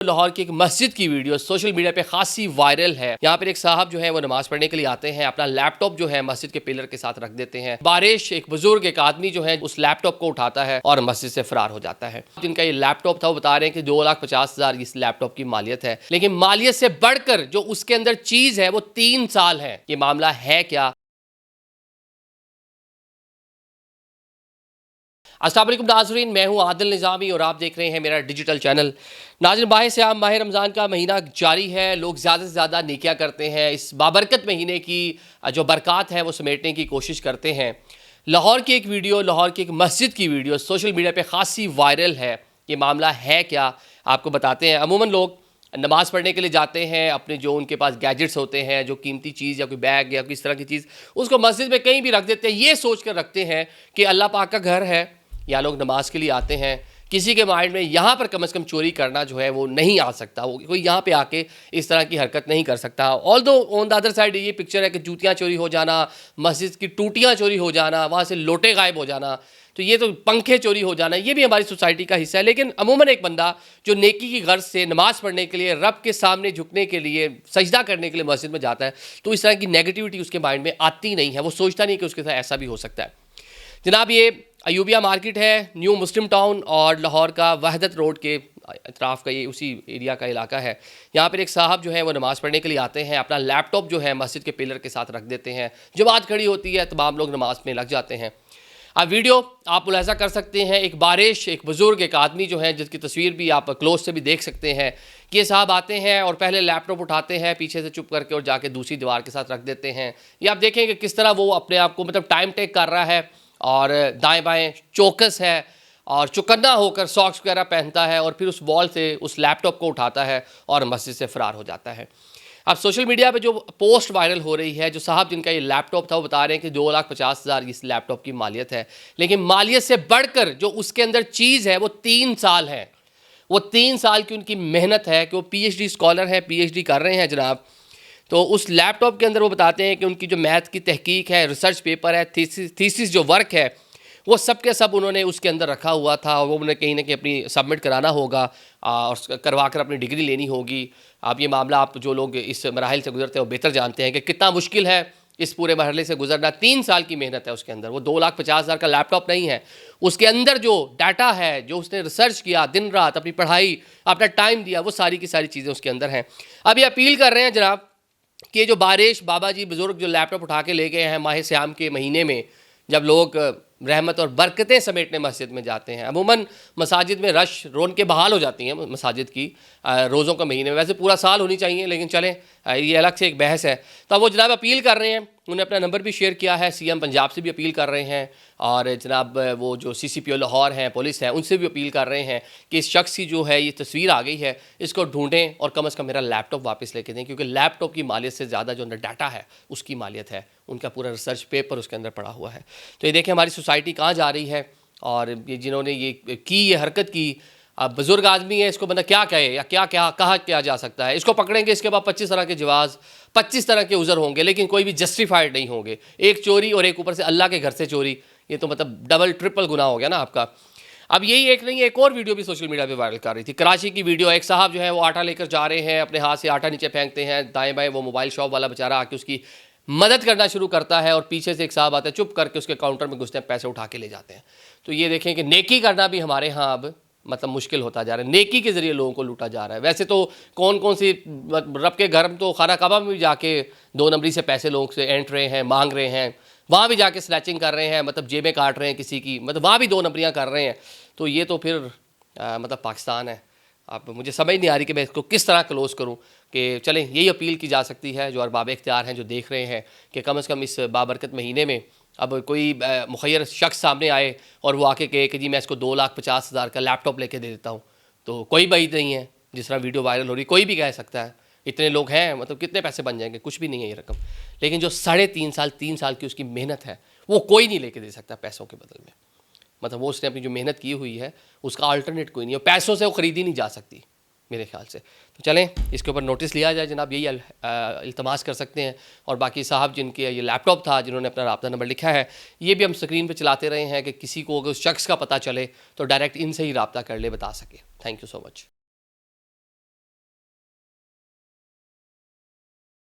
लाहौर की एक मस्जिद की वीडियो सोशल मीडिया पे खासी वायरल है। यहाँ पर एक साहब जो है वो नमाज पढ़ने के लिए आते हैं, अपना लैपटॉप जो है मस्जिद के पिलर के साथ रख देते हैं। बारिश एक बुजुर्ग एक आदमी जो है उस लैपटॉप को उठाता है और मस्जिद से फरार हो जाता है। जिनका ये लैपटॉप था वो बता रहे हैं कि 2,50,000 इस लैपटॉप की मालियत है, लेकिन मालियत से बढ़कर जो उसके अंदर चीज है वो 3 साल है। ये मामला है क्या? अस्सलाम वालेकुम नाज़रीन, मैं हूं आदिल निज़ामी और आप देख रहे हैं मेरा डिजिटल चैनल। नाज़रीन, माह रमज़ान का महीना जारी है। लोग ज़्यादा से ज़्यादा नेकियां करते हैं। इस बाबरकत महीने की जो बरक़ात है वो समेटने की कोशिश करते हैं। लाहौर की एक वीडियो, लाहौर की एक मस्जिद की वीडियो सोशल मीडिया पर ख़ासी वायरल है। ये मामला है क्या, आपको बताते हैं। अमूमन लोग नमाज़ पढ़ने के लिए जाते हैं, अपने जो उनके पास गैजेट्स होते हैं, जो कीमती चीज़ या कोई बैग या किस तरह की चीज़, उसको मस्जिद में कहीं भी रख देते हैं। ये सोच कर रखते हैं कि अल्लाह पाक का घर है, या लोग नमाज के लिए आते हैं। किसी के माइंड में यहाँ पर कम से कम चोरी करना जो है वो नहीं आ सकता, वो कोई यहाँ पे आके इस तरह की हरकत नहीं कर सकता। ऑल दो ऑन द अदर साइड ये पिक्चर है कि जूतियाँ चोरी हो जाना, मस्जिद की टूटियाँ चोरी हो जाना, वहाँ से लोटे गायब हो जाना, तो ये तो पंखे चोरी हो जाना, ये भी हमारी सोसाइटी का हिस्सा है। लेकिन अमूमन एक बंदा जो नेकी की गर्ज से नमाज़ पढ़ने के लिए, रब के सामने झुकने के लिए, सजदा करने के लिए मस्जिद में जाता है, तो इस तरह की नेगेटिविटी उसके माइंड में आती नहीं है। वो सोचता नहीं कि उसके साथ ऐसा भी हो सकता है। जनाब, ये अयूबिया मार्केट है, न्यू मुस्लिम टाउन और लाहौर का वहदत रोड के अतराफ़ का ये उसी एरिया का इलाका है। यहाँ पर एक साहब जो है वो नमाज़ पढ़ने के लिए आते हैं, अपना लैपटॉप जो है मस्जिद के पिलर के साथ रख देते हैं। जमात खड़ी होती है, तमाम लोग नमाज में लग जाते हैं। अब वीडियो आप मुलाहिज़ा कर सकते हैं, एक बारिश, एक बुज़ुर्ग, एक आदमी जो है जिसकी तस्वीर भी आप क्लोज से भी देख सकते हैं कि ये साहब आते हैं और पहले लैपटॉप उठाते हैं पीछे से चुप करके और जाके दूसरी दीवार के साथ रख देते हैं। ये आप देखें कि किस तरह वो अपने आप को मतलब टाइम टेक कर रहा है और दाएं बाएं चौकस है और चुकन्ना होकर सॉक्स वगैरह पहनता है और फिर उस वॉल से उस लैपटॉप को उठाता है और मस्जिद से फ़रार हो जाता है। अब सोशल मीडिया पे जो पोस्ट वायरल हो रही है, जो साहब जिनका ये लैपटॉप था वो बता रहे हैं कि 2,50,000 इस लैपटॉप की मालियत है, लेकिन मालियत से बढ़कर जो उसके अंदर चीज़ है वो 3 साल है। वो 3 साल की उनकी मेहनत है कि वो PhD स्कॉलर है, PhD कर रहे हैं जनाब। तो उस लैपटॉप के अंदर वो बताते हैं कि उनकी जो मैथ की तहकीक है, रिसर्च पेपर है, थीसिस जो वर्क है, वो सब के सब उन्होंने उसके अंदर रखा हुआ था और वो उन्हें कहीं ना कहीं अपनी सबमिट कराना होगा और करवा कर अपनी डिग्री लेनी होगी। अब ये मामला आप जो लोग इस मराहिल से गुजरते हैं वो बेहतर जानते हैं कि कितना मुश्किल है इस पूरे मरहले से गुजरना। 3 साल की मेहनत है उसके अंदर। वो 2,50,000 का लैपटॉप नहीं है, उसके अंदर जो डाटा है, जो उसने रिसर्च किया, दिन रात अपनी पढ़ाई, अपना टाइम दिया, वो सारी की सारी चीज़ें उसके अंदर हैं। अब ये अपील कर रहे हैं जनाब कि जो बारिश बाबा जी बुज़ुर्ग जो लैपटॉप उठा के ले गए हैं माह सियाम के महीने में, जब लोग रहमत और बरकतें समेटने मस्जिद में जाते हैं। अमूमन मसाजिद में रश रौनकें बहाल हो जाती हैं मसाजिद की रोज़ों का महीने में, वैसे पूरा साल होनी चाहिए, लेकिन चलें ये अलग से एक बहस है। तो वो जनाब अपील कर रहे हैं, उन्हें अपना नंबर भी शेयर किया है, CM पंजाब से भी अपील कर रहे हैं और जनाब वो जो CCPO लाहौर हैं, पुलिस है, उनसे भी अपील कर रहे हैं कि इस शख्स की जो है ये तस्वीर आ गई है, इसको ढूंढें और कम से कम मेरा लैपटॉप वापस लेके दें, क्योंकि लैपटॉप की मालियत से ज़्यादा जो अंदर डाटा है उसकी मालियत है। उनका पूरा रिसर्च पेपर उसके अंदर पड़ा हुआ है। तो ये देखें हमारी सोसाइटी कहाँ जा रही है और ये जिन्होंने ये हरकत की, अब बुज़ुर्ग आदमी है, इसको बंदा क्या कहे या क्या क्या कहा क्या जा सकता है। इसको पकड़ेंगे, इसके बाद 25 तरह के जवाब, 25 तरह के उज़र होंगे, लेकिन कोई भी जस्टिफाइड नहीं होंगे। एक चोरी और एक ऊपर से अल्लाह के घर से चोरी, ये तो मतलब डबल ट्रिपल गुनाह हो गया ना आपका। अब यही एक नहीं, एक और वीडियो भी सोशल मीडिया पे वायरल कर रही थी। कराची की वीडियो, एक साहब जो है वो आटा लेकर जा रहे हैं, अपने हाथ से आटा नीचे फेंकते हैं, दाएँ बाएँ वो मोबाइल शॉप वाला बेचारा आके उसकी मदद करना शुरू करता है और पीछे से एक साहब आता है, चुप करके उसके काउंटर में घुसते हैं, पैसे उठा के ले जाते हैं। तो ये देखें कि नेकी करना भी हमारे यहाँ अब मतलब मुश्किल होता जा रहा है। नेकी के ज़रिए लोगों को लूटा जा रहा है। वैसे तो कौन कौन सी रब के घर में तो खाना काबा में भी जाके 2 नंबरी से पैसे लोगों से ऐंठ रहे हैं, मांग रहे हैं, वहाँ भी जाके स्नैचिंग कर रहे हैं, मतलब जेबें काट रहे हैं किसी की, मतलब वहाँ भी 2 नंबरियाँ कर रहे हैं। तो ये तो फिर मतलब पाकिस्तान है। अब मुझे समझ नहीं आ रही कि मैं इसको किस तरह क्लोज़ करूं। कि चलें यही अपील की जा सकती है जो अरबाब इख्तियार हैं, जो देख रहे हैं, कि कम से कम इस बाबरकत महीने में अब कोई मुखय्यर शख्स सामने आए और वो आके कहे कि जी मैं इसको 2,50,000 का लैपटॉप लेके दे देता हूँ, तो कोई बात नहीं है। जिस तरह वीडियो वायरल हो रही, कोई भी कह सकता है। इतने लोग हैं, मतलब कितने पैसे बन जाएंगे, कुछ भी नहीं है ये रकम। लेकिन जो 3.5 साल की उसकी मेहनत है वो कोई नहीं लेके दे सकता पैसों के बदल में। मतलब वो उसने अपनी जो मेहनत की हुई है उसका अल्टरनेट कोई नहीं है, पैसों से वो ख़रीदी नहीं जा सकती मेरे ख्याल से। तो चलें इसके ऊपर नोटिस लिया जाए जनाब, यही इल्तमास कर सकते हैं। और बाकी साहब जिनके ये लैपटॉप था, जिन्होंने अपना राब्ता नंबर लिखा है, ये भी हम स्क्रीन पे चलाते रहे हैं कि किसी को अगर उस शख्स का पता चले तो डायरेक्ट इनसे ही राब्ता कर ले, बता सके। Thank you so much.